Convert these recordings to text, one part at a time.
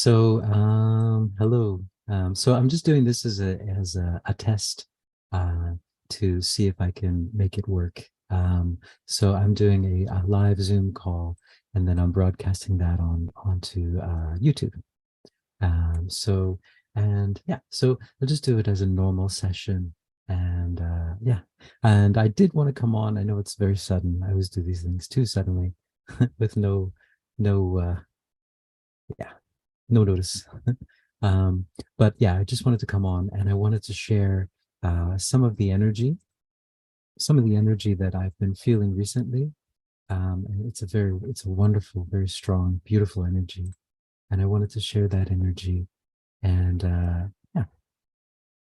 Hello. So I'm just doing this as a test uh, to see if I can make it work. So I'm doing a live Zoom call, and then I'm broadcasting that onto YouTube. So I'll just do it as a normal session, and yeah. And I did want to come on. I know it's very sudden. I always do these things too suddenly, with no yeah, no notice. But yeah, I just wanted to come on and I wanted to share some of the energy, that I've been feeling recently. And it's a wonderful, very strong, beautiful energy. And I wanted to share that energy. And yeah,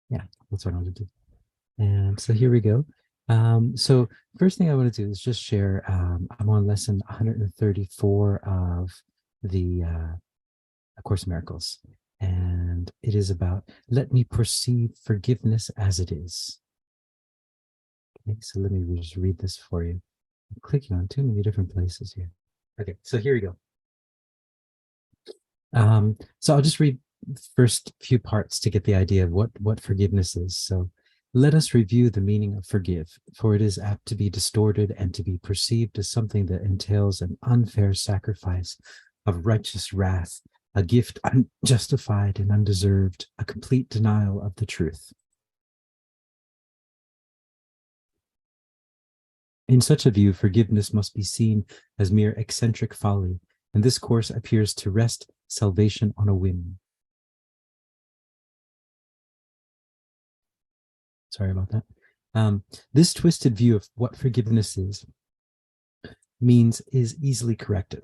yeah, that's what I want to do. And so here we go. So first thing I want to do is just share, I'm on lesson 134 of the A Course in Miracles. And it is about, let me perceive forgiveness as it is. Okay, so let me just read this for you. I'm clicking on too many different places here. Okay, so here we go. So I'll just read the first few parts to get the idea of what forgiveness is. So let us review the meaning of forgive, for it is apt to be distorted and to be perceived as something that entails an unfair sacrifice of righteous wrath, a gift unjustified and undeserved, a complete denial of the truth. In such a view, forgiveness must be seen as mere eccentric folly, and this course appears to rest salvation on a whim. Sorry about that. This twisted view of what forgiveness means is easily corrected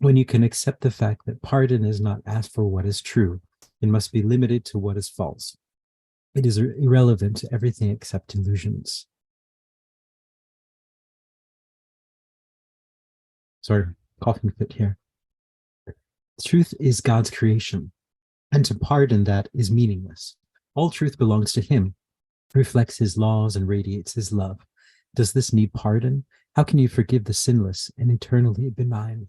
when you can accept the fact that pardon is not asked for what is true. It must be limited to what is false. It is irrelevant to everything except illusions. Sorry, coughing fit here. Truth is God's creation, and to pardon that is meaningless. All truth belongs to him, reflects his laws and radiates his love. Does this need pardon? How can you forgive the sinless and eternally benign?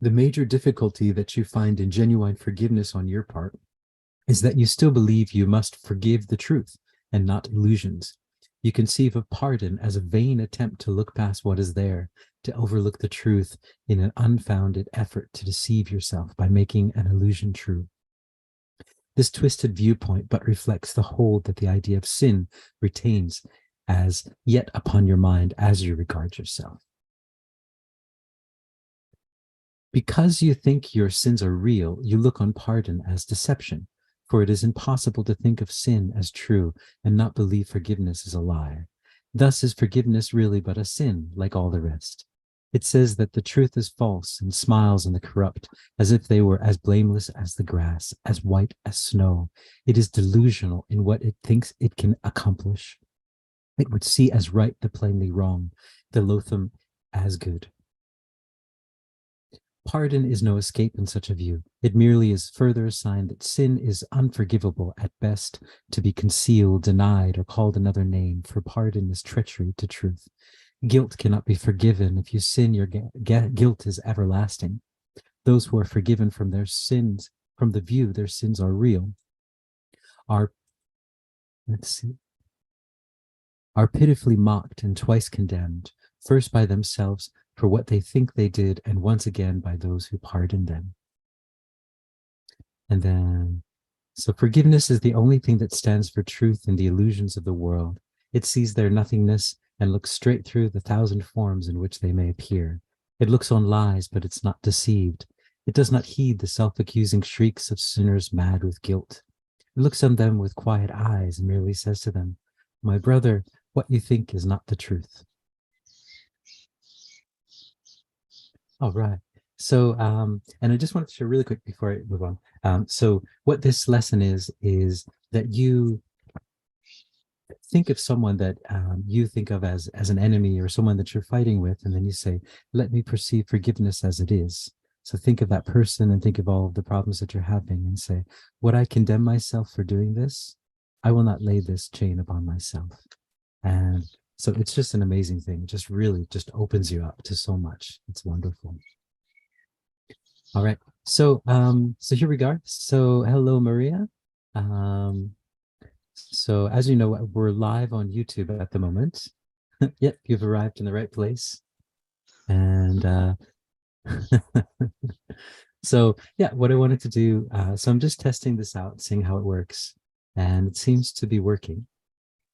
The major difficulty that you find in genuine forgiveness on your part is that you still believe you must forgive the truth and not illusions. You conceive of pardon as a vain attempt to look past what is there, to overlook the truth in an unfounded effort to deceive yourself by making an illusion true. This twisted viewpoint but reflects the hold that the idea of sin retains as yet upon your mind as you regard yourself. Because you think your sins are real, you look on pardon as deception, for it is impossible to think of sin as true and not believe forgiveness is a lie. Thus is forgiveness really but a sin, like all the rest. It says that the truth is false and smiles on the corrupt, as if they were as blameless as the grass, as white as snow. It is delusional in what it thinks it can accomplish. It would see as right the plainly wrong, the loathsome as good. Pardon is no escape in such a view. It merely is further a sign that sin is unforgivable at best, to be concealed, denied, or called another name, for pardon is treachery to truth. Guilt cannot be forgiven. If you sin, your guilt is everlasting. Those who are forgiven from their sins, from the view their sins are real, are pitifully mocked and twice condemned, first by themselves for what they think they did, and once again by those who pardoned them. And then, so forgiveness is the only thing that stands for truth in the illusions of the world. It sees their nothingness and looks straight through the thousand forms in which they may appear. It looks on lies, but it's not deceived. It does not heed the self-accusing shrieks of sinners mad with guilt. It looks on them with quiet eyes and merely says to them, "My brother, what you think is not the truth." All right. So, and I just wanted to share really quick before I move on. So what this lesson is that you think of someone that you think of as an enemy or someone that you're fighting with, and then you say, let me perceive forgiveness as it is. So think of that person and think of all of the problems that you're having and say, would I condemn myself for doing this? I will not lay this chain upon myself. And So it's just an amazing thing. It just really just opens you up to so much. It's wonderful. All right. So here we go. So hello, Maria. Um, so as you know, we're live on YouTube at the moment. Yep, you've arrived in the right place. And so yeah, what I wanted to do, so I'm just testing this out, seeing how it works, and it seems to be working.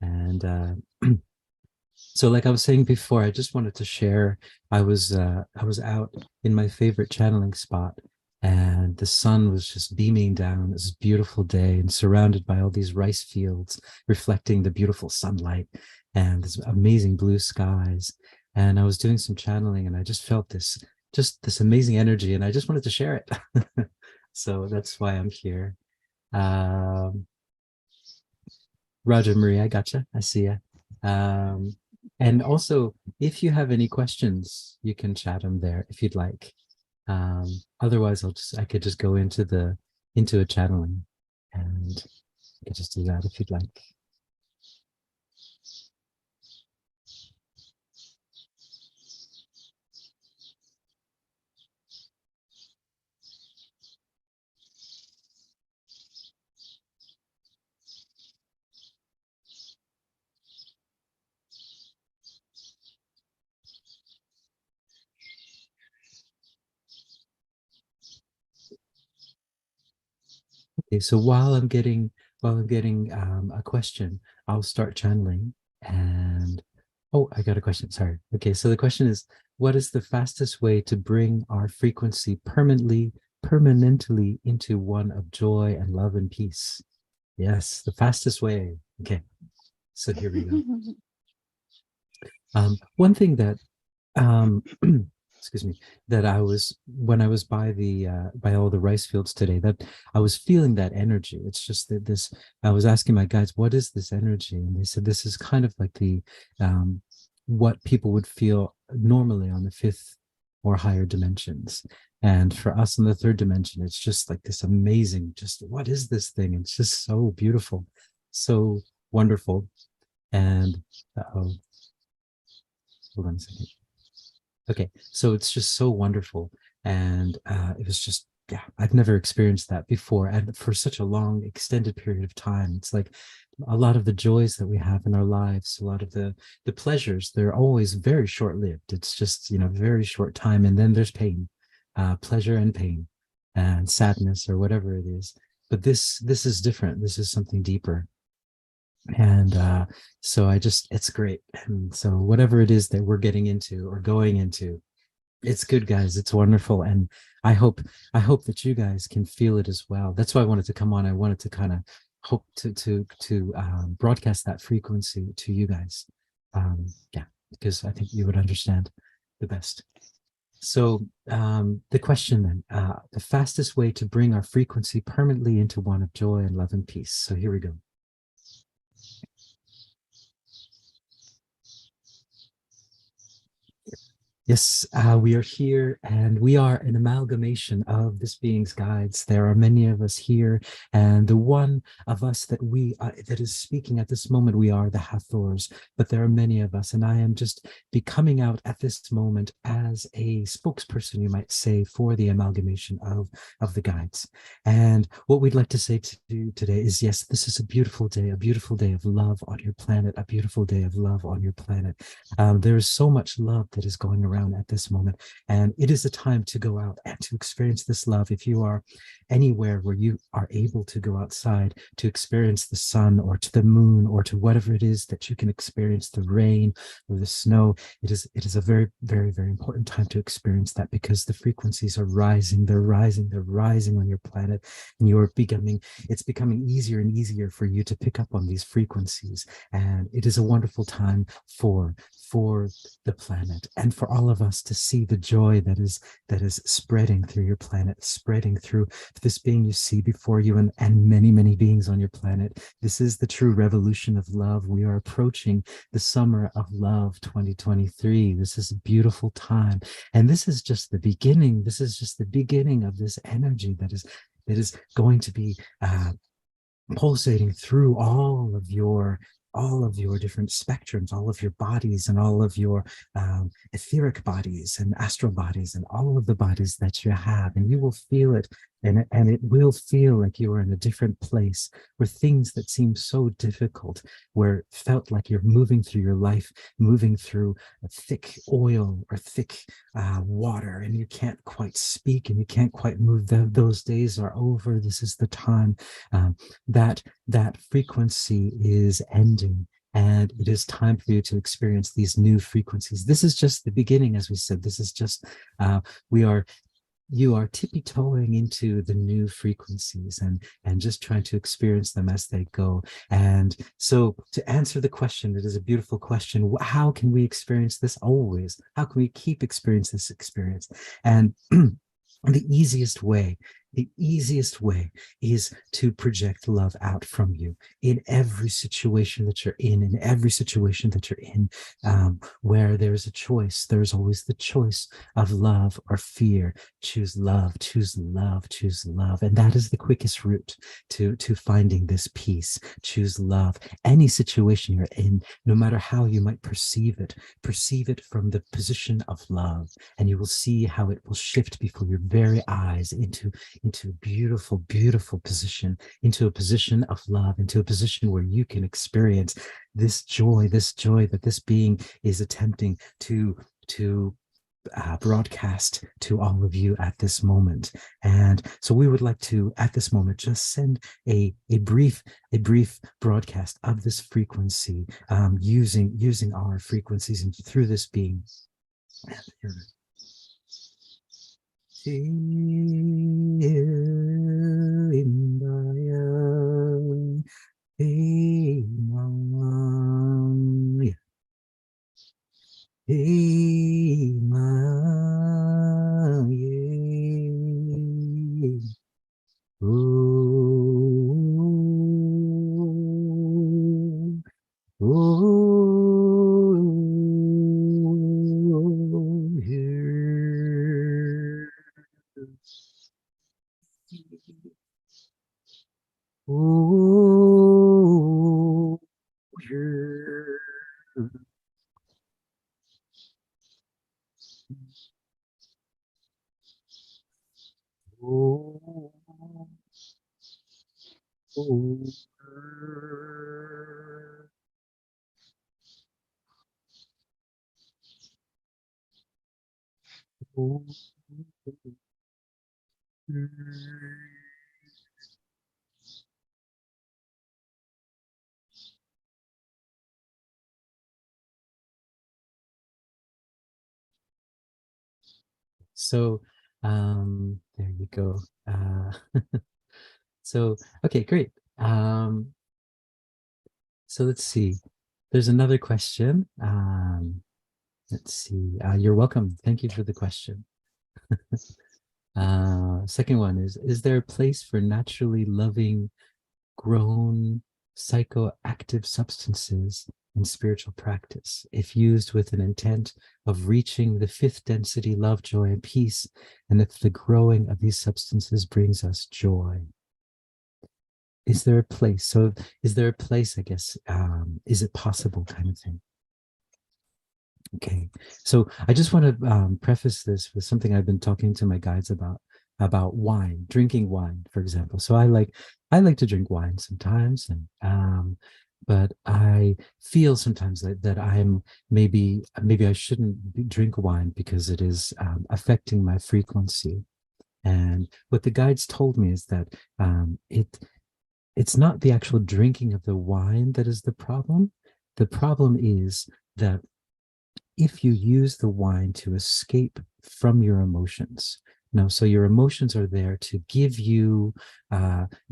And so like I was saying before, I just wanted to share, I was out in my favorite channeling spot, and the sun was just beaming down. It was a beautiful day and surrounded by all these rice fields reflecting the beautiful sunlight and this amazing blue skies. And I was doing some channeling and I just felt this amazing energy, and I just wanted to share it. So that's why I'm here. Um, Roger Marie, I gotcha. I see ya. Um, and also, if you have any questions, you can chat them there if you'd like. Otherwise, I could just go into a channeling, and I could just do that if you'd like. Okay, so while I'm getting a question, I'll start channeling. And oh, I got a question. Sorry. Okay, so the question is, what is the fastest way to bring our frequency permanently into one of joy and love and peace? Yes, the fastest way. Okay, so here we go. One thing that um, excuse me, that I was when I was by all the rice fields today, that I was feeling that energy. It's just that this. I was asking my guides, "What is this energy?" And they said, "This is kind of like the what people would feel normally on the fifth or higher dimensions." And for us in the third dimension, it's just like this amazing. Just what is this thing? It's just so beautiful, so wonderful. And oh, hold on a second. Okay, so it's just so wonderful, and it was just yeah, I've never experienced that before, and for such a long, extended period of time. It's like a lot of the joys that we have in our lives, a lot of the pleasures, they're always very short lived. It's just very short time, and then there's pain, pleasure and pain, and sadness or whatever it is. But this is different. This is something deeper, and so it's great. And so whatever it is that we're getting into or going into, it's good, guys. It's wonderful. And i hope I hope that you guys can feel it as well. That's why I wanted to come on. I wanted to kind of hope to broadcast that frequency to you guys. Yeah, because I think you would understand the best. So the question then, the fastest way to bring our frequency permanently into one of joy and love and peace. So here we go. Yes, we are here, and we are an amalgamation of this being's guides. There are many of us here, and the one of us that is speaking at this moment, we are the Hathors. But there are many of us, and I am just be coming out at this moment as a spokesperson, you might say, for the amalgamation of the guides. And what we'd like to say to you today is, yes, this is a beautiful day of love on your planet, a beautiful day of love on your planet. There is so much love that is going around at this moment, and it is a time to go out and to experience this love. If you are anywhere where you are able to go outside to experience the sun or to the moon or to whatever it is that you can experience, the rain or the snow, it is a very, very, very important time to experience that, because the frequencies are rising. They're rising on your planet, and it's becoming easier and easier for you to pick up on these frequencies. And it is a wonderful time for the planet, and for all of us to see the joy that is spreading through your planet, spreading through this being you see before you, and many, many beings on your planet. This is the true revolution of love. We are approaching the summer of love 2023. This is a beautiful time, and this is just the beginning. This is just the beginning of this energy that is going to be pulsating through all of your all of your different spectrums, all of your bodies and all of your etheric bodies and astral bodies and all of the bodies that you have, and you will feel it. And it will feel like you are in a different place where things that seem so difficult, where it felt like you're moving through your life, moving through a thick oil or thick water, and you can't quite speak and you can't quite move. Those days are over. This is the time that frequency is ending. And it is time for you to experience these new frequencies. This is just the beginning, as we said. This is just, we are you are tippy-toeing into the new frequencies and just trying to experience them as they go. And so to answer the question, it is a beautiful question. How can we experience this always? How can we keep experiencing this experience? And the easiest way is to project love out from you in every situation that you're in every situation that you're in, where there's a choice. There's always the choice of love or fear. Choose love, choose love, choose love. And that is the quickest route to finding this peace. Choose love. Any situation you're in, no matter how you might perceive it from the position of love, and you will see how it will shift before your very eyes into a beautiful, beautiful position, into a position of love, into a position where you can experience this joy that this being is attempting to broadcast to all of you at this moment. And so we would like to, at this moment, just send a brief broadcast of this frequency, using our frequencies and through this being. So there you go. So okay, great. So let's see. There's another question. Let's see. You're welcome. Thank you for the question. Second one is there a place for naturally loving, grown, psychoactive substances in spiritual practice, if used with an intent of reaching the fifth density, love, joy, and peace, and if the growing of these substances brings us joy? Is there a place? So is there a place, I guess, is it possible kind of thing? Okay, so I just want to preface this with something I've been talking to my guides about wine, drinking wine, for example. So I like to drink wine sometimes, and but I feel sometimes that I'm maybe I shouldn't drink wine because it is affecting my frequency. And what the guides told me is that it's not the actual drinking of the wine that is the problem. The problem is that if you use the wine to escape from your emotions. No, so your emotions are there to give you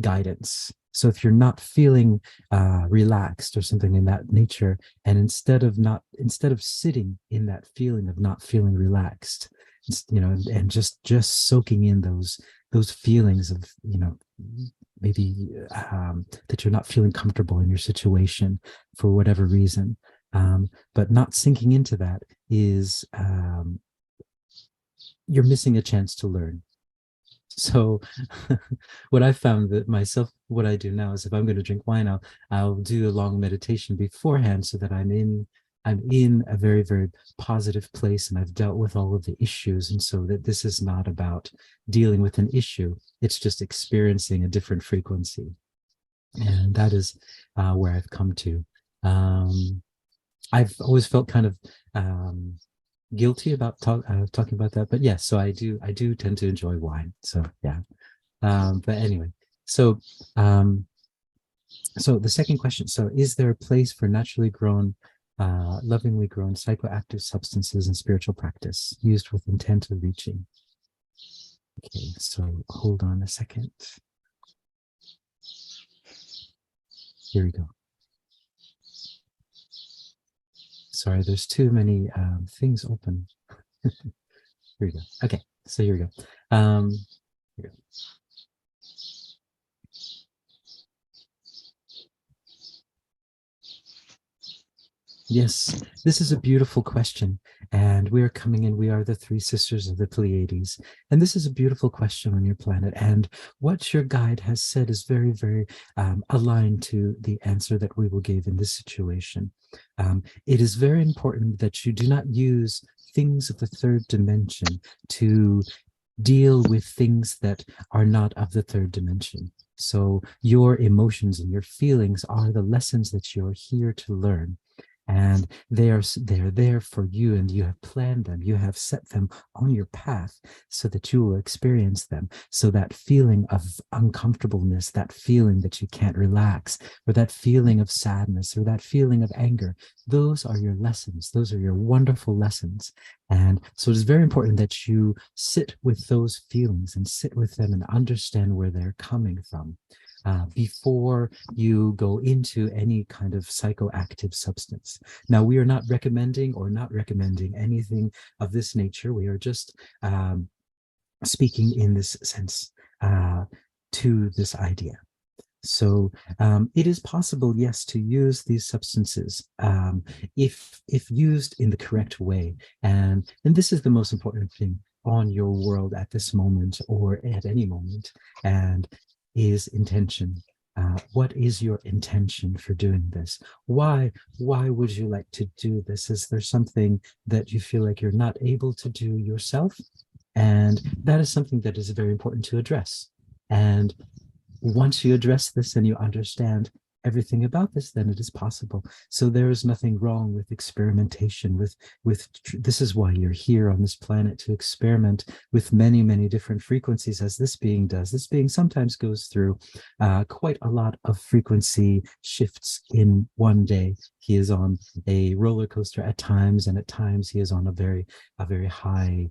guidance. So if you're not feeling relaxed or something in that nature, and instead of sitting in that feeling of not feeling relaxed, and just soaking in those feelings of, maybe that you're not feeling comfortable in your situation for whatever reason. But not sinking into that is you're missing a chance to learn. So what I found that myself, what I do now is if I'm going to drink wine, I'll do a long meditation beforehand so that I'm in a very, very positive place and I've dealt with all of the issues. And so that this is not about dealing with an issue. It's just experiencing a different frequency. And that is where I've come to. I've always felt kind of guilty about talking about that, but yes, so I do tend to enjoy wine. So yeah, but anyway, so um, so the second question: so is there a place for naturally grown, lovingly grown psychoactive substances in spiritual practice used with intent of reaching? Okay, so hold on a second. Here we go. Sorry, there's too many things open. Here we go. Okay, so here we go. Here we go. Yes, this is a beautiful question. And we are coming in, we are the three sisters of the Pleiades. And this is a beautiful question on your planet. And what your guide has said is very, very aligned to the answer that we will give in this situation. It is very important that you do not use things of the third dimension to deal with things that are not of the third dimension. So your emotions and your feelings are the lessons that you're here to learn, and they're there for you, and you have planned them, you have set them on your path so that you will experience them. So that feeling of uncomfortableness, that feeling that you can't relax, or that feeling of sadness, or that feeling of anger, those are your lessons, those are your wonderful lessons. And so it's very important that you sit with those feelings and sit with them and understand where they're coming from before you go into any kind of psychoactive substance. Now, we are not recommending or not recommending anything of this nature. We are just speaking in this sense to this idea. So it is possible, yes, to use these substances if used in the correct way. And this is the most important thing on your world at this moment or at any moment, and is intention. What is your intention for doing this? Why would you like to do this? Is there something that you feel like you're not able to do yourself? And that is something that is very important to address. And once you address this and you understand everything about this, then it is possible. So there is nothing wrong with experimentation. This is why you're here on this planet, to experiment with many, many different frequencies, as this being does. This being sometimes goes through quite a lot of frequency shifts in one day. He is on a roller coaster at times, and at times he is on a very high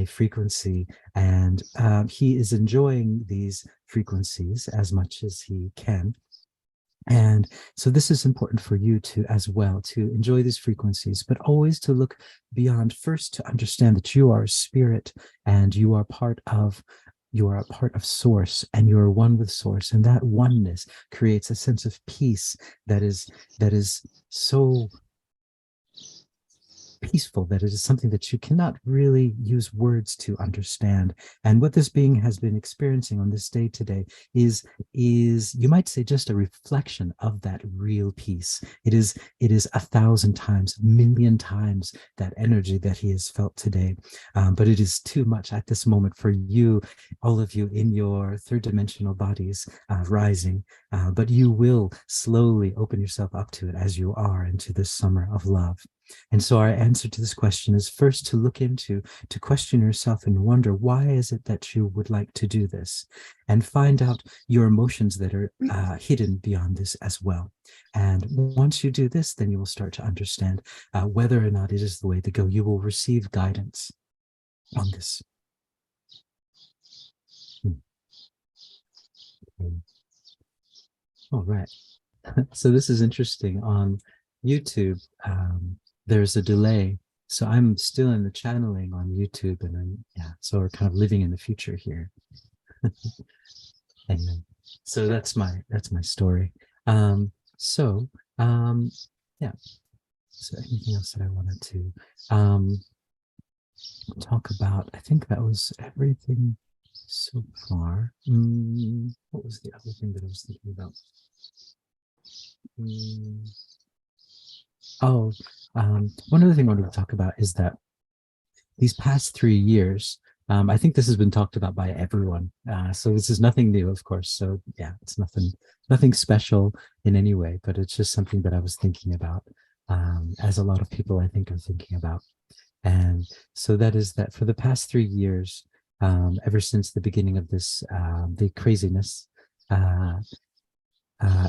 frequency, and he is enjoying these frequencies as much as he can. And so this is important for you to as well, to enjoy these frequencies, but always to look beyond, first to understand that you are a spirit and you are a part of source, and you are one with source, and that oneness creates a sense of peace that is so peaceful, that it is something that you cannot really use words to understand. And what this being has been experiencing on this day today is you might say just a reflection of that real peace. It is 1,000 times, million times that energy that he has felt today. But it is too much at this moment for you, all of you in your third dimensional bodies rising. But you will slowly open yourself up to it as you are into this summer of love. And so our answer to this question is first to look into, to question yourself and wonder, why is it that you would like to do this? And find out your emotions that are hidden beyond this as well. And once you do this, then you will start to understand whether or not it is the way to go. You will receive guidance on this. All right. So this is interesting. On YouTube, there's a delay. So I'm still in the channeling on YouTube, and so we're kind of living in the future here. Amen. So that's my story. So yeah. So anything else that I wanted to talk about? I think that was everything so far. What was the other thing that I was thinking about? Mm, oh, one other thing I wanted to talk about is that these past 3 years, I think this has been talked about by everyone. So this is nothing new, of course. So yeah, it's nothing special in any way, but it's just something that I was thinking about, as a lot of people I think are thinking about. And so that is that for the past 3 years, ever since the beginning of this, the craziness, uh,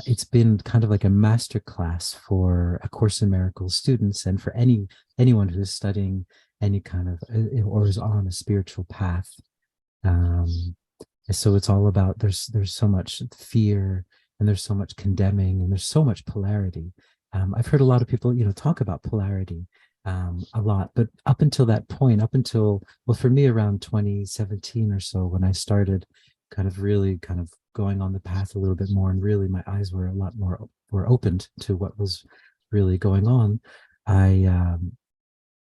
it's been kind of like a master class for A Course in Miracles students and for anyone who is studying any kind of or is on a spiritual path. Um, so it's all about there's so much fear and there's so much condemning and there's so much polarity. I've heard a lot of people talk about polarity a lot, but up until that point, up until well for me around 2017 or so, when I started kind of really kind of going on the path a little bit more, and really my eyes were a lot more were opened to what was really going on. I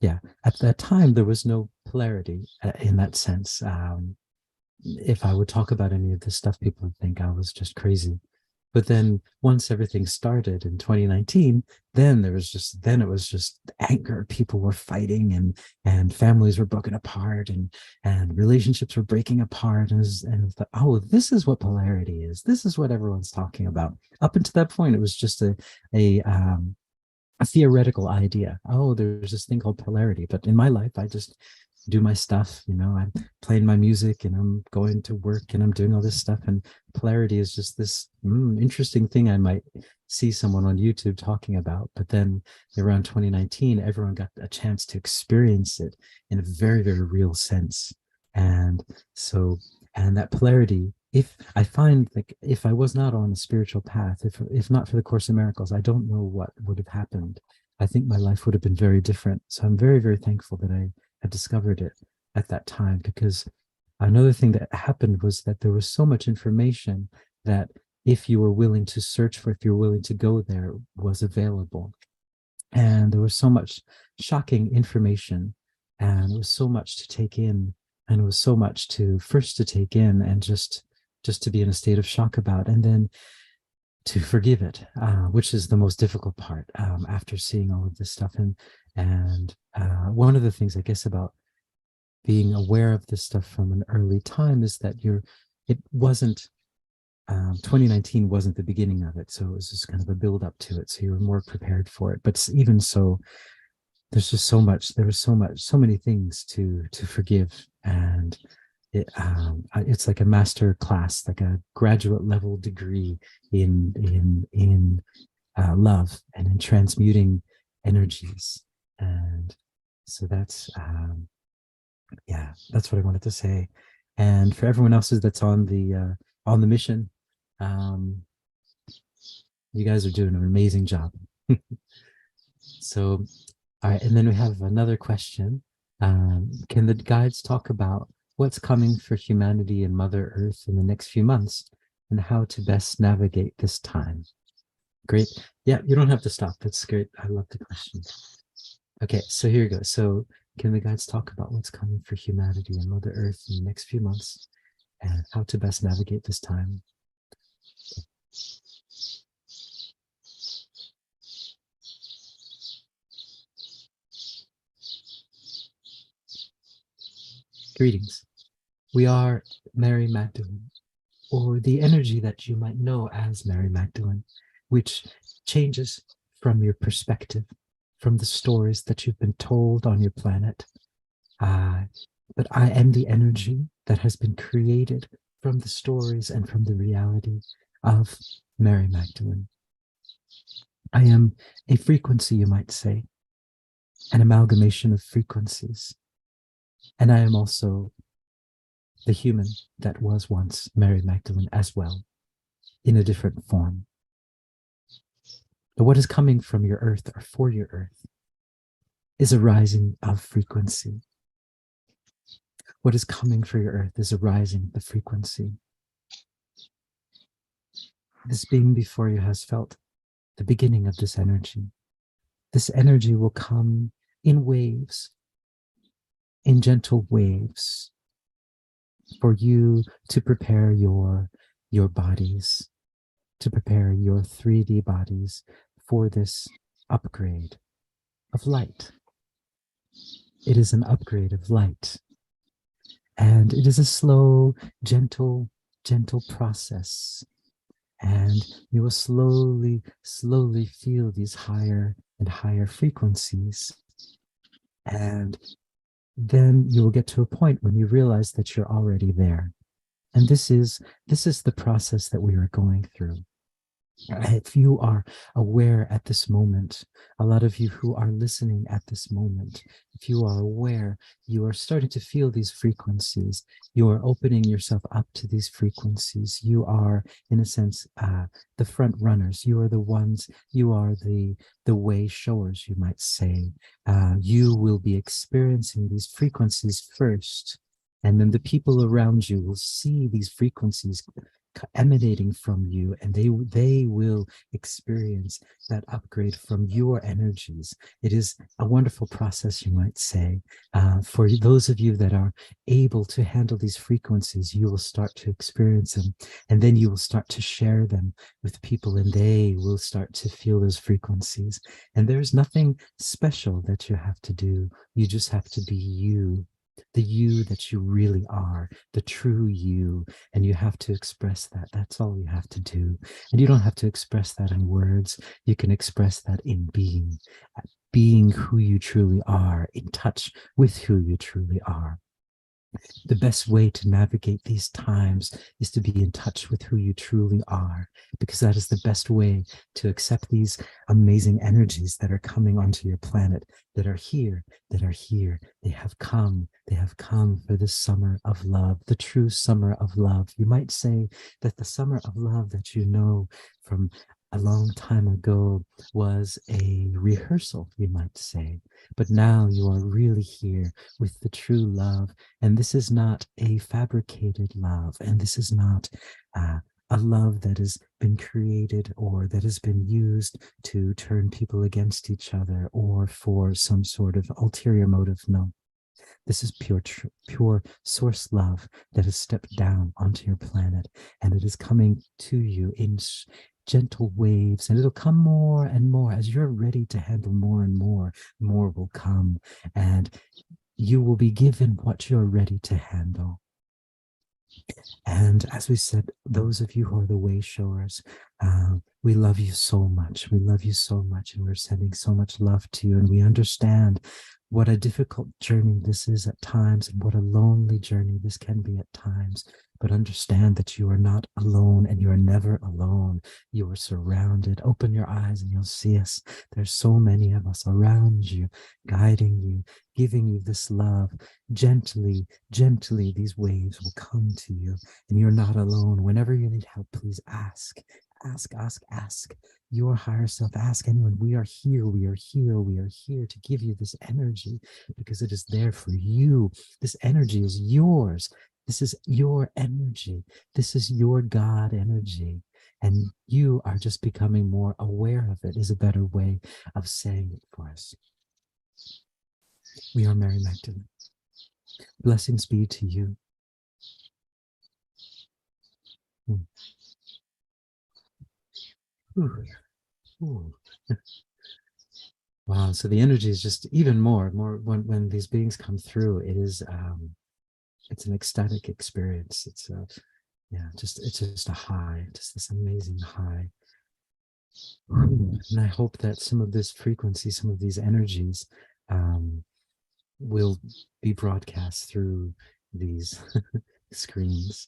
Yeah, at that time there was no polarity in that sense. If I would talk about any of this stuff, people would think I was just crazy. But then once everything started in 2019, then it was just anger. People were fighting, and families were broken apart, and relationships were breaking apart. And thought, oh, this is what polarity is. This is what everyone's talking about. Up until that point, it was just a theoretical idea. Oh, there's this thing called polarity. But in my life, I just do my stuff. I'm playing my music and I'm going to work and I'm doing all this stuff. And polarity is just this interesting thing I might see someone on YouTube talking about. But then around 2019, everyone got a chance to experience it in a very, very real sense. And so, and that polarity, if I find like if I was not on a spiritual path, if not for the Course in Miracles, I don't know what would have happened. I think my life would have been very different. So I'm very, very thankful that I had discovered it at that time, because another thing that happened was that there was so much information that if you were willing to search for, if you were willing to go there, was available. And there was so much shocking information, and it was so much to take in, and it was so much to first to take in and just to be in a state of shock about, and then to forgive it, which is the most difficult part after seeing all of this stuff. And one of the things I guess about being aware of this stuff from an early time is that it wasn't 2019 wasn't the beginning of it, so it was just kind of a build up to it, so you were more prepared for it. But even so, there was so many things to forgive. And it's like a master class, like a graduate level degree in love and in transmuting energies. And so that's what I wanted to say. And for everyone else that's on the mission, um, you guys are doing an amazing job. So, all right, and then we have another question. Can the guides talk about what's coming for humanity and Mother Earth in the next few months, and how to best navigate this time? Great. Yeah, you don't have to stop. That's great. I love the question. Okay, so here we go. So can the guides talk about what's coming for humanity and Mother Earth in the next few months, and how to best navigate this time? Greetings. We are Mary Magdalene, or the energy that you might know as Mary Magdalene, which changes from your perspective, from the stories that you've been told on your planet. But I am the energy that has been created from the stories and from the reality of Mary Magdalene. I am a frequency, you might say, an amalgamation of frequencies. And I am also the human that was once Mary Magdalene as well, in a different form. But what is coming from your earth, or for your earth, is a rising of frequency. What is coming for your earth is a rising of frequency. This being before you has felt the beginning of this energy. This energy will come in waves, in gentle waves, for you to prepare your bodies, to prepare your 3D bodies for this upgrade of light. It is an upgrade of light. And it is a slow, gentle process. And you will slowly feel these higher and higher frequencies. And then you will get to a point when you realize that you're already there. And this is the process that we are going through. If you are aware at this moment, a lot of you who are listening at this moment, if you are aware, you are starting to feel these frequencies. You are opening yourself up to these frequencies. You are, in a sense, the front runners. You are the ones. You are the way showers, you might say. You will be experiencing these frequencies first, and then the people around you will see these frequencies emanating from you, and they will experience that upgrade from your energies. It is a wonderful process, you might say. For those of you that are able to handle these frequencies, you will start to experience them, and then you will start to share them with people, and they will start to feel those frequencies. And there's nothing special that you have to do. You just have to be you, the you that you really are, the true you, and you have to express that. That's all you have to do. And you don't have to express that in words. You can express that in being who you truly are, in touch with who you truly are. The best way to navigate these times is to be in touch with who you truly are, because that is the best way to accept these amazing energies that are coming onto your planet, that are here, that are here. They have come for the summer of love, the true summer of love. You might say that the summer of love that you know from a long time ago was a rehearsal, you might say. But now you are really here with the true love. And this is not a fabricated love. And this is not a love that has been created or that has been used to turn people against each other or for some sort of ulterior motive. No. This is pure source love that has stepped down onto your planet, and it is coming to you in gentle waves, and it'll come more and more as you're ready to handle more and more. More will come, and you will be given what you're ready to handle. And as we said, those of you who are the way showers, we love you so much. We love you so much, and we're sending so much love to you. And we understand what a difficult journey this is at times, and what a lonely journey this can be at times. But understand that you are not alone, and you are never alone. You are surrounded. Open your eyes and you'll see us. There's so many of us around you, guiding you, giving you this love. Gently, these waves will come to you, and you're not alone. Whenever you need help, please ask. Ask your higher self. Ask anyone. We are here to give you this energy, because it is there for you. This energy is yours. This is your energy. This is your God energy. And you are just becoming more aware of it, is a better way of saying it for us. We are Mary Magdalene. Blessings be to you. Ooh. Ooh. Wow. So the energy is just even more when these beings come through. It is it's an ecstatic experience. It's it's just a high, just this amazing high. And I hope that some of this frequency, some of these energies, will be broadcast through these screens.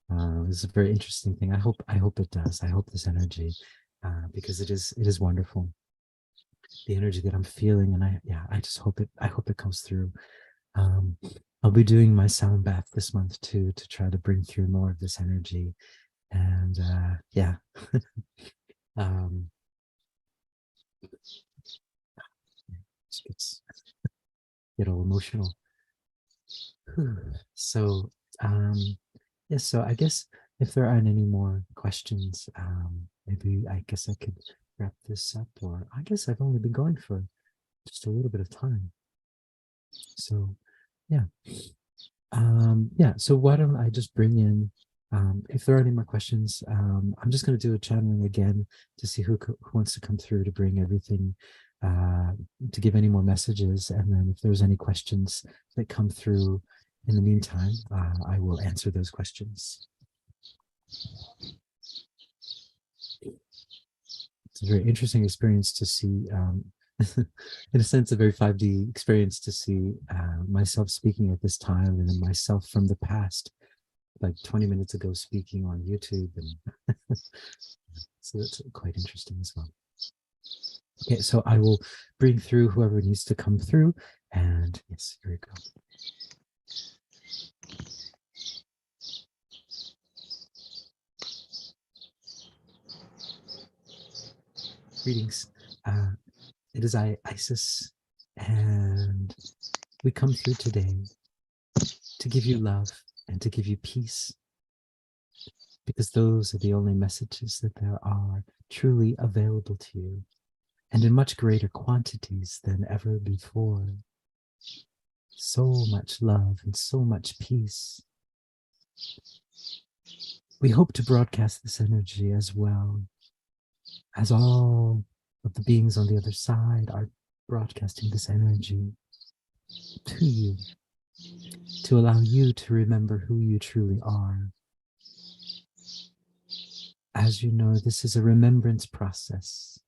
It's a very interesting thing. I hope it does. I hope this energy, because it is wonderful. The energy that I'm feeling, and I just hope it comes through. I'll be doing my sound bath this month too, to try to bring through more of this energy. And it's get all emotional. So so I guess if there aren't any more questions, maybe I guess I could wrap this up, or I guess I've only been going for just a little bit of time. So yeah. Yeah, so why don't I just bring in, if there are any more questions, I'm just going to do a channeling again to see who wants to come through to bring everything, uh, to give any more messages. And then if there's any questions that come through in the meantime, I will answer those questions. It's a very interesting experience to see, in a sense, a very 5D experience to see myself speaking at this time and then myself from the past like 20 minutes ago speaking on YouTube. And so that's quite interesting as well. Okay, so I will bring through whoever needs to come through. And yes, here we go. Greetings. It is I, Isis, and we come through today to give you love and to give you peace, because those are the only messages that there are truly available to you, and in much greater quantities than ever before. So much love and so much peace. We hope to broadcast this energy as well as all of the beings on the other side are broadcasting this energy to you, to allow you to remember who you truly are. As you know, this is a remembrance process.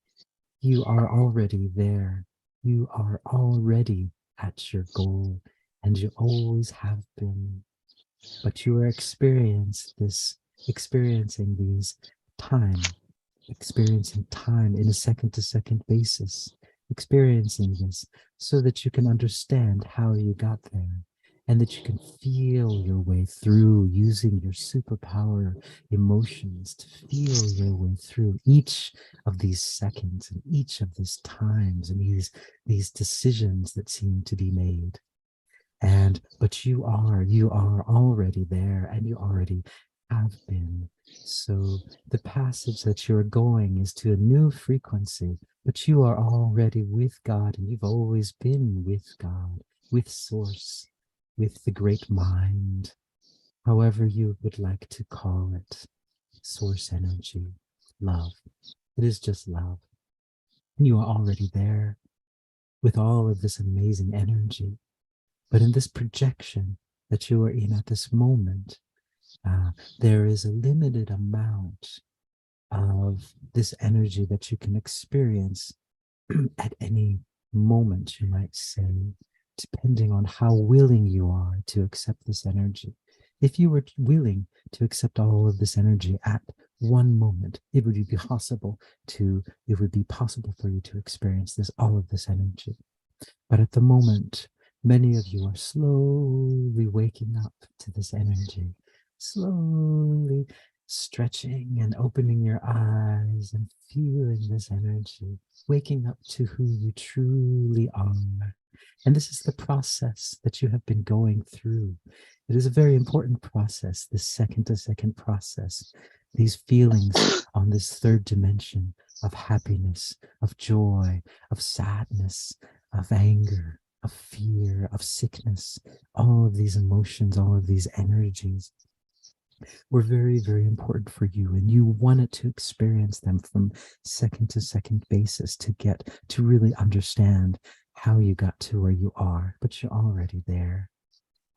You are already there. You are already at your goal, and you always have been. But you are experiencing these experiencing time in a second-to-second basis, experiencing this so that you can understand how you got there, and that you can feel your way through using your superpower emotions to feel your way through each of these seconds and each of these times and these decisions that seem to be made. But you are already there, and you already have been. So the passage that you're going is to a new frequency, but you are already with God, and you've always been with God, with Source, with the great mind, however you would like to call it. Source energy, love. It is just love. And you are already there with all of this amazing energy. But in this projection that you are in at this moment, there is a limited amount of this energy that you can experience at any moment, you might say, depending on how willing you are to accept this energy. If you were willing to accept all of this energy at one moment, it would be possible for you to experience all of this energy. But at the moment, many of you are slowly waking up to this energy, slowly stretching and opening your eyes and feeling this energy, waking up to who you truly are. And this is the process that you have been going through. It is a very important process, this second-to-second process, these feelings on this third dimension of happiness, of joy, of sadness, of anger, of fear, of sickness, all of these emotions, all of these energies were very, very important for you. And you wanted to experience them from second to second basis to really understand how you got to where you are, but you're already there.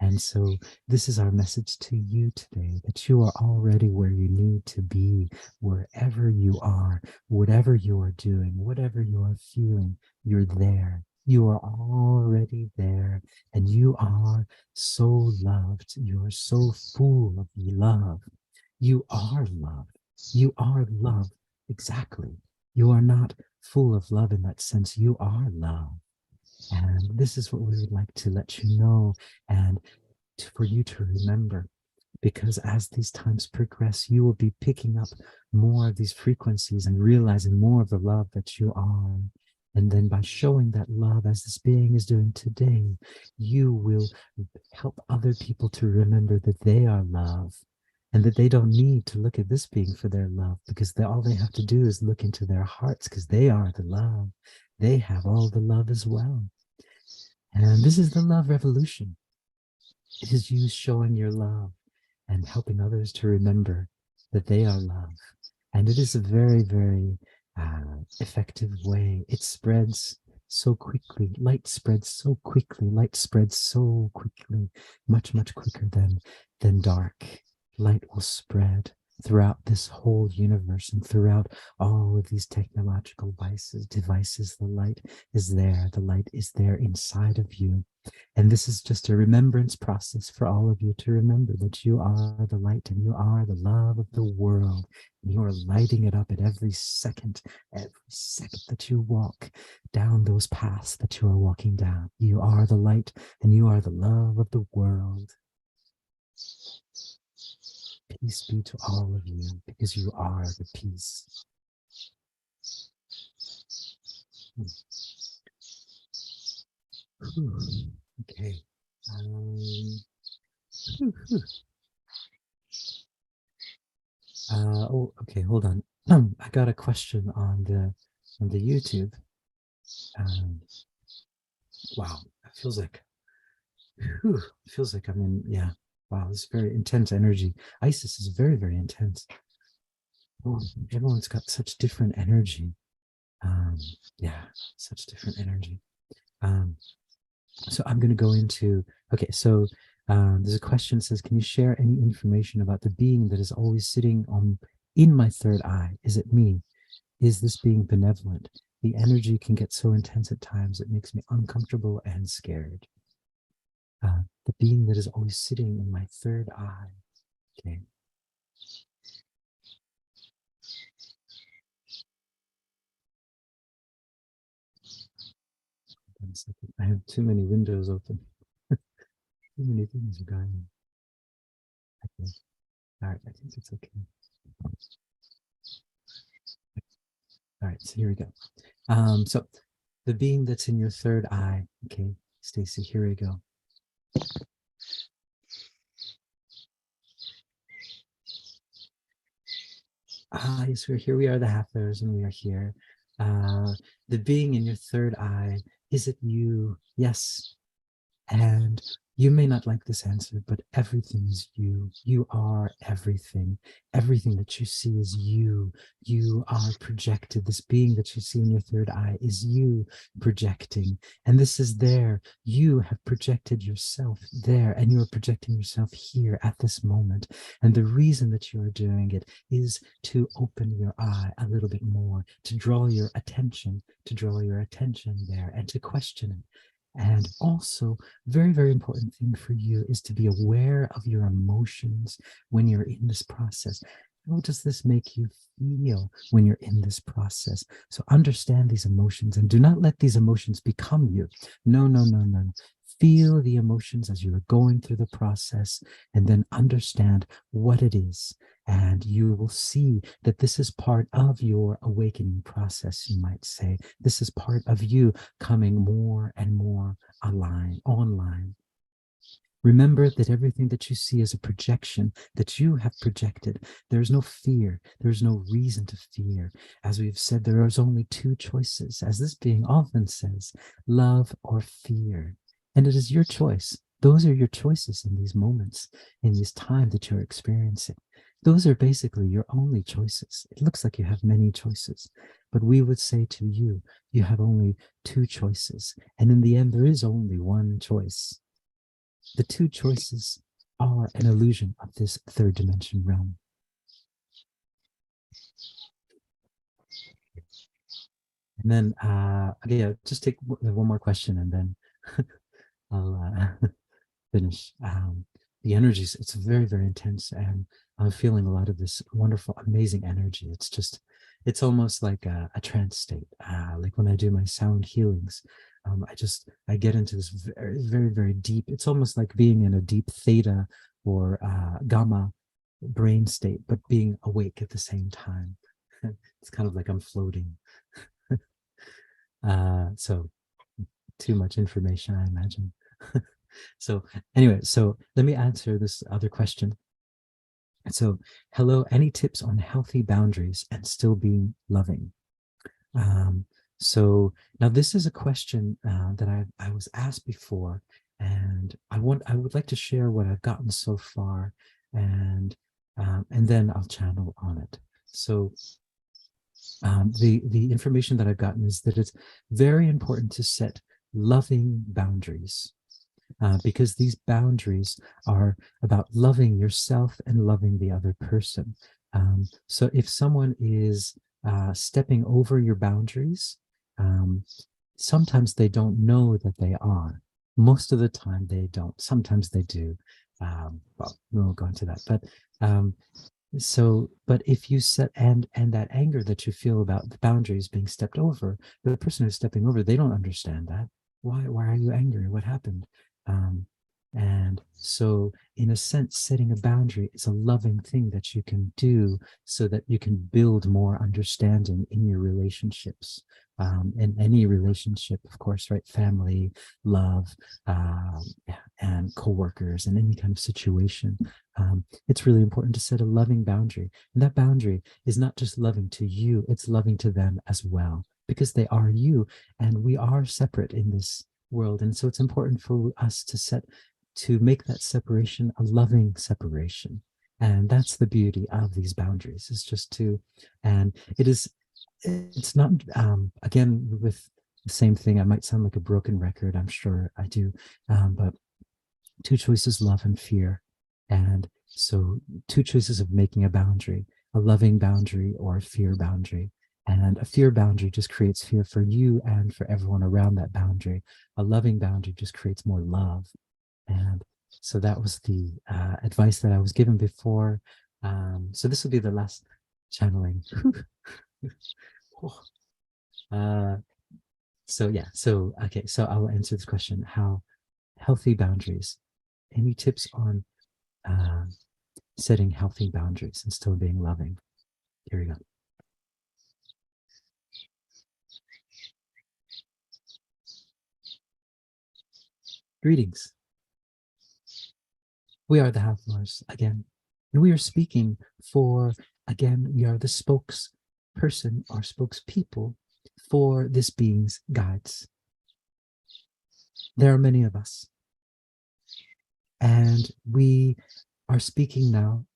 And so this is our message to you today, that you are already where you need to be, wherever you are, whatever you are doing, whatever you are feeling, you're there. You are already there, and you are so loved. You are so full of love. You are love. You are love. Exactly. You are not full of love in that sense. You are love. And this is what we would like to let you know and for you to remember, because as these times progress, you will be picking up more of these frequencies and realizing more of the love that you are. And then by showing that love as this being is doing today, you will help other people to remember that they are love and that they don't need to look at this being for their love, because all they have to do is look into their hearts, because they are the love. They have all the love as well. And this is the love revolution. It is you showing your love and helping others to remember that they are love. And it is a very, very effective way. It spreads so quickly. Light spreads so quickly. Light spreads so quickly, much, much quicker than dark. Light will spread throughout this whole universe and throughout all of these technological devices. The light is there. The light is there inside of you. And this is just a remembrance process for all of you to remember that you are the light and you are the love of the world. And you are lighting it up at every second that you walk down those paths that you are walking down. You are the light and you are the love of the world. Peace be to all of you because you are the peace. Okay. Oh, okay. Hold on. I got a question on the YouTube. Wow, it feels like I'm in. Yeah. Wow, this is very intense energy. Isis is very, very intense. Oh, everyone's got such different energy. Um, yeah, such different energy. So I'm going to go into, okay, so there's a question that says, can you share any information about the being that is always sitting in my third eye? Is it me? Is this being benevolent? The energy can get so intense at times, it makes me uncomfortable and scared. The being that is always sitting in my third eye. Okay. One second. I have too many windows open. Too many things are going on. Okay. All right, I think it's okay. All right, so here we go. So the being that's in your third eye. Okay, Stacy, here we go. Yes, we're here. We are the Hathors, and we are here. The being in your third eye, is it you? Yes. And you may not like this answer, but everything is you. You are everything. Everything that you see is you. You are projected. This being that you see in your third eye is you projecting. And this is there. You have projected yourself there, and you are projecting yourself here at this moment. And the reason that you are doing it is to open your eye a little bit more, to draw your attention there, and to question it. And also, very, very important thing for you is to be aware of your emotions when you're in this process. How does this make you feel when you're in this process? So understand these emotions and do not let these emotions become you. No, no, no, no. Feel the emotions as you are going through the process and then understand what it is. And you will see that this is part of your awakening process, you might say. This is part of you coming more and more online. Remember that everything that you see is a projection that you have projected. There's no fear. There's no reason to fear. As we've said, there is only two choices. As this being often says, love or fear. And it is your choice. Those are your choices in these moments, in this time that you're experiencing. Those are basically your only choices. It looks like you have many choices, but we would say to you, you have only two choices. And in the end, there is only one choice. The two choices are an illusion of this third dimension realm. And then, okay, yeah, just take one more question and then I'll finish. The energies, it's very, very intense. And I'm feeling a lot of this wonderful, amazing energy. It's almost like a trance state. Like when I do my sound healings, I get into this very, very, very deep, it's almost like being in a deep theta or gamma brain state, but being awake at the same time. It's kind of like I'm floating. So too much information, I imagine. So anyway, so let me answer this other question. So, hello, any tips on healthy boundaries and still being loving? Um, so now this is a question that I was asked before, And I would like to share what I've gotten so far, and then I'll channel on it. So the information that I've gotten is that it's very important to set loving boundaries, because these boundaries are about loving yourself and loving the other person. So if someone is stepping over your boundaries, um, sometimes they don't know that they are. Most of the time they don't. Sometimes they do. Well, we won't go into that. Um, but if you set and that anger that you feel about the boundaries being stepped over, the person who's stepping over, they don't understand that. Why are you angry? What happened? Um, and so, in a sense, setting a boundary is a loving thing that you can do so that you can build more understanding in your relationships. In any relationship, of course, right? Family, love, and coworkers, and any kind of situation. It's really important to set a loving boundary. And that boundary is not just loving to you, it's loving to them as well, because they are you and we are separate in this world. And so it's important for us to make that separation a loving separation. And that's the beauty of these boundaries, is just to, and it's not, again, with the same thing, I might sound like a broken record, I'm sure I do, but two choices, love and fear. And so, two choices of making a boundary, a loving boundary or a fear boundary. And a fear boundary just creates fear for you and for everyone around that boundary. A loving boundary just creates more love. And so that was the advice that I was given before. So this will be the last channeling. uh, so yeah, so okay, so I will answer this question: how healthy boundaries. Any tips on setting healthy boundaries and still being loving? Here we go. Greetings. We are the Hathors again, and we are speaking for, again, we are the spokesperson or spokespeople for this being's guides. There are many of us, and we are speaking now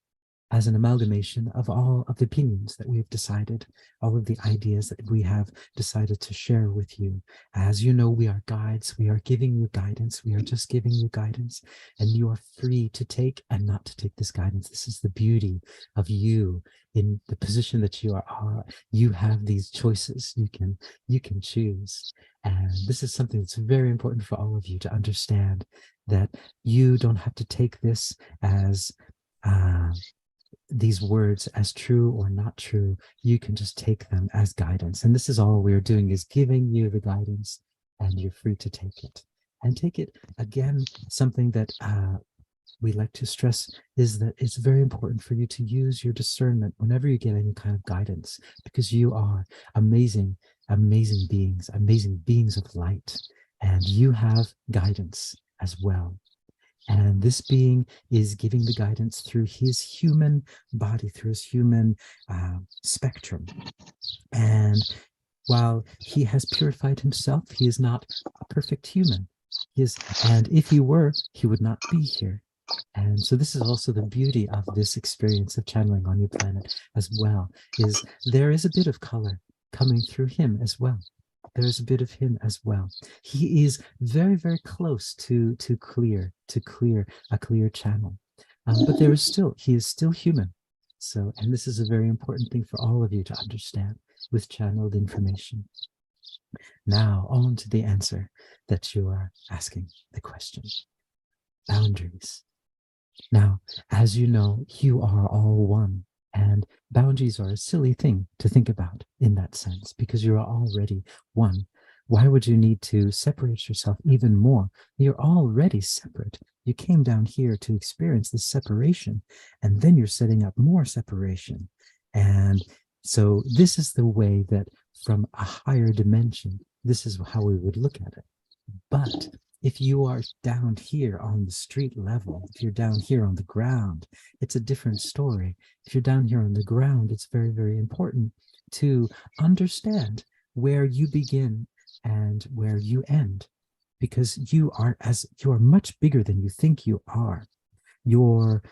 as an amalgamation of all of the opinions that we have decided, all of the ideas that we have decided to share with you. As you know, we are guides. We are giving you guidance. We are just giving you guidance, and you are free to take and not to take this guidance. This is the beauty of you in the position that you are. You have these choices. You can choose. And this is something that's very important for all of you to understand, that you don't have to take this as these words as true or not true. You can just take them as guidance. And this is all we're doing, is giving you the guidance, and you're free to take it. And take it, again, something that we like to stress is that it's very important for you to use your discernment whenever you get any kind of guidance, because you are amazing, amazing beings of light, and you have guidance as well. And this being is giving the guidance through his human body, through his human spectrum. And while he has purified himself, he is not a perfect human. And if he were, he would not be here. And so this is also the beauty of this experience of channeling on your planet as well, is there is a bit of color coming through him as well. There's a bit of him as well. He is very, very close to clear a clear channel, but he is still human. So, and this is a very important thing for all of you to understand with channeled information. Now, on to the answer that you are asking, the question: boundaries. Now, as you know, you are all one. And boundaries are a silly thing to think about in that sense, because you are already one. Why would you need to separate yourself even more? You're already separate. You came down here to experience this separation, and then you're setting up more separation. And so this is the way that, from a higher dimension, this is how we would look at it. But if you are down here on the street level, if you're down here on the ground, it's a different story. If you're down here on the ground, it's very, very important to understand where you begin and where you end. because you are much bigger than you think you are. Your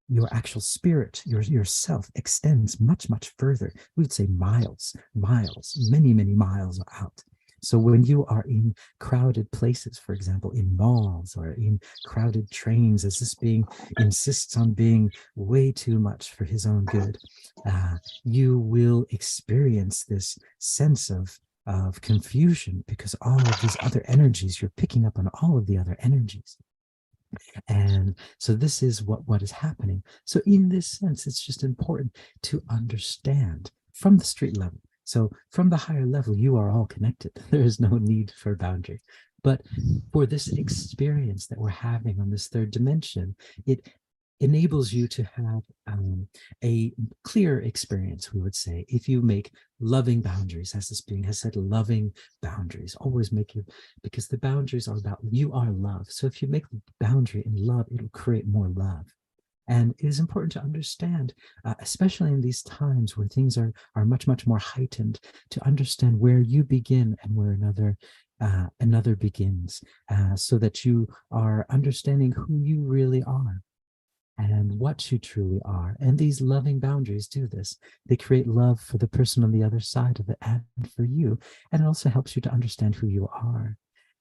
your actual spirit, yourself extends much, much further. We would say miles, many, many miles out. So when you are in crowded places, for example, in malls or in crowded trains, as this being insists on being way too much for his own good, you will experience this sense of confusion, because all of these other energies, you're picking up on all of the other energies. And so this is what is happening. So in this sense, it's just important to understand from the street level. So from the higher level, you are all connected. There is no need for boundary. But for this experience that we're having on this third dimension, it enables you to have a clear experience, we would say, if you make loving boundaries, as this being has said, loving boundaries. Always make you, because the boundaries are about, you are love. So if you make boundary in love, it'll create more love. And it is important to understand, especially in these times where things are much, much more heightened, to understand where you begin and where another begins, so that you are understanding who you really are and what you truly are. And these loving boundaries do this. They create love for the person on the other side of it and for you. And it also helps you to understand who you are.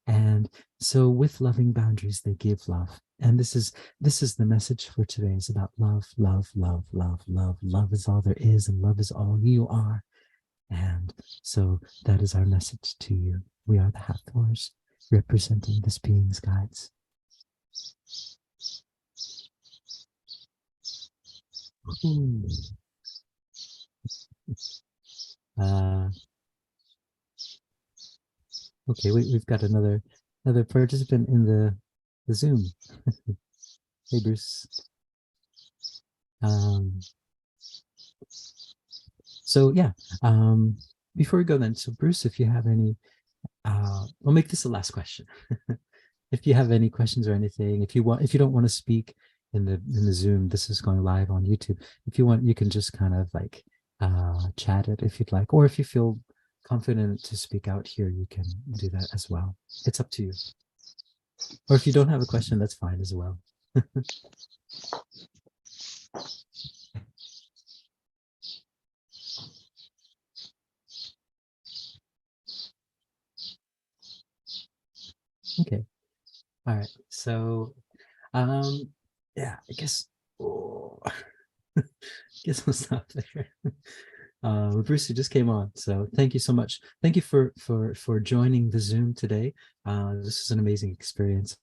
And so with loving boundaries, they give love. And this is the message for today. Is about love, love, love, love, love. Love is all there is, and love is all you are. And so that is our message to you. We are the Hathors, representing this being's guides. Okay, we've got another participant in the Zoom. Hey, Bruce. So yeah, before we go then, so Bruce, if you have any, we'll make this the last question. If you have any questions or anything, if you don't want to speak in the Zoom, this is going live on YouTube. If you want, you can just kind of like chat it if you'd like, or if you feel confident to speak out here, you can do that as well. It's up to you. Or if you don't have a question, that's fine as well. Okay. All right. So, yeah, I guess, I guess we'll stop there. Bruce, you just came on, so thank you so much. Thank you for joining the Zoom today. This is an amazing experience,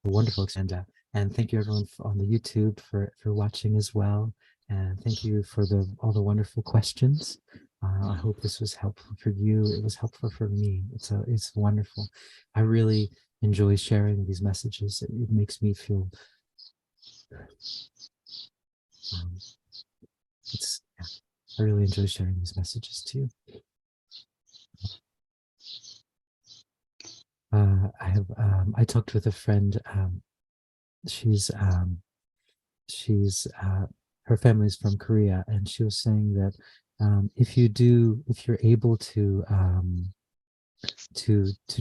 a wonderful experience, and thank you everyone on the YouTube for watching as well. And thank you for all the wonderful questions. I hope this was helpful for you. It was helpful for me. It's wonderful. I really enjoy sharing these messages. It makes me feel I really enjoy sharing these messages too. I talked with a friend. She's her family's from Korea, and she was saying that if you're able to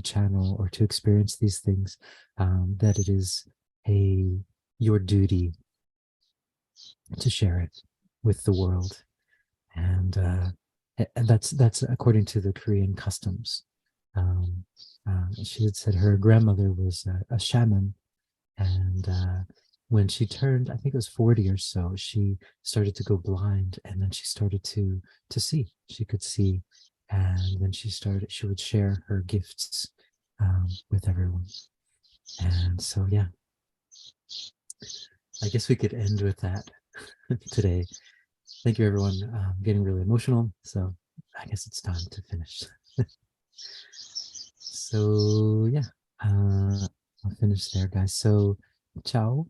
channel or to experience these things, that it is your duty to share it with the world. And that's according to the Korean customs. She had said her grandmother was a shaman, and when she turned, I think it was 40 or so, she started to go blind, and then she started to see. She could see, and then she would share her gifts with everyone. And so, yeah, I guess we could end with that today. Thank you, everyone. I'm getting really emotional, so I guess it's time to finish. So yeah, I'll finish there, guys. So ciao.